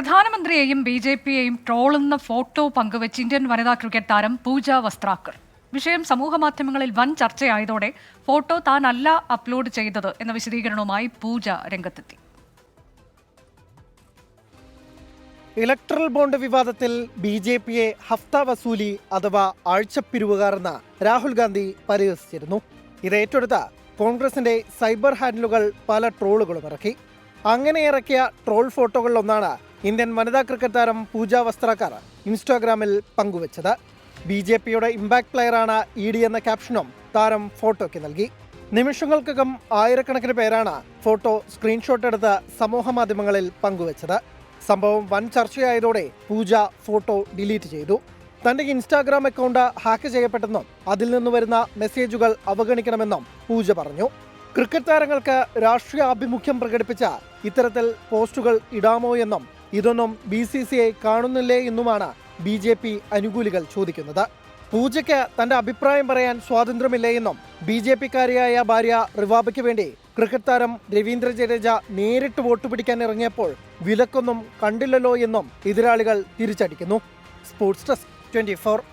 പ്രധാനമന്ത്രിയെയും ബി.ജെ.പിയെയും ട്രോളുന്ന photo പങ്കുവെച്ച് Indian വനിതാ cricket താരം പൂജ വസ്ത്രാക്കർ. വിഷയം സമൂഹമാധ്യമങ്ങളിൽ വൻ ചർച്ചയായതോടെ ഫോട്ടോ താനല്ല അപ്ലോഡ് ചെയ്തത് എന്ന വിശദീകരണവുമായി പൂജ രംഗത്തെത്തി. ഇലക്ട്രൽ ബോണ്ട് വിവാദത്തിൽ ബി.ജെ.പിയെ ഹഫ്ത വസൂലി അഥവാ ആഴ്ചപ്പിരിവുകാരെന്ന് രാഹുൽ ഗാന്ധി പരിഹസിച്ചിരുന്നു. ഇത് ഏറ്റെടുത്ത കോൺഗ്രസിന്റെ സൈബർ ഹാൻഡിലുകൾ പല ട്രോളുകളും ഇറക്കി. അങ്ങനെ ഇറക്കിയ ട്രോൾ ഫോട്ടോകളിലൊന്നാണ് ഇന്ത്യൻ വനിതാ ക്രിക്കറ്റ് താരം പൂജ വസ്ത്രാക്കർ ഇൻസ്റ്റാഗ്രാമിൽ പങ്കുവച്ചത്. ബി.ജെ.പിയുടെ ഇമ്പാക്ട് പ്ലെയറാണ് ഇ.ഡി എന്ന ക്യാപ്ഷനും താരം ഫോട്ടോയ്ക്ക് നൽകി. നിമിഷങ്ങൾക്കകം ആയിരക്കണക്കിന് പേരാണ് ഫോട്ടോ സ്ക്രീൻഷോട്ട് എടുത്ത് സമൂഹ മാധ്യമങ്ങളിൽ പങ്കുവച്ചത്. സംഭവം വൻ ചർച്ചയായതോടെ പൂജ ഫോട്ടോ ഡിലീറ്റ് ചെയ്തു. തന്റെ ഇൻസ്റ്റാഗ്രാം അക്കൗണ്ട് ഹാക്ക് ചെയ്യപ്പെട്ടെന്നും അതിൽ നിന്ന് വരുന്ന മെസ്സേജുകൾ അവഗണിക്കണമെന്നും പൂജ പറഞ്ഞു. ക്രിക്കറ്റ് താരങ്ങൾക്ക് രാഷ്ട്രീയ ആഭിമുഖ്യം പ്രകടിപ്പിച്ച ഇത്തരത്തിൽ പോസ്റ്റുകൾ ഇടാമോ എന്നും ഇതൊന്നും BCCI കാണുന്നില്ലേ എന്നുമാണ് ബി.ജെ.പി അനുകൂലികൾ ചോദിക്കുന്നത്. പൂജയ്ക്ക് തന്റെ അഭിപ്രായം പറയാൻ സ്വാതന്ത്ര്യമില്ലേ എന്നും ബി.ജെ.പിക്കാരിയായ ഭാര്യ റിവാബയ്ക്ക് വേണ്ടി ക്രിക്കറ്റ് താരം രവീന്ദ്ര ജഡേജ നേരിട്ട് വോട്ട് പിടിക്കാൻ ഇറങ്ങിയപ്പോൾ വിലക്കൊന്നും കണ്ടില്ലല്ലോ എന്നും എതിരാളികൾ തിരിച്ചടിക്കുന്നു. Sports desk 24.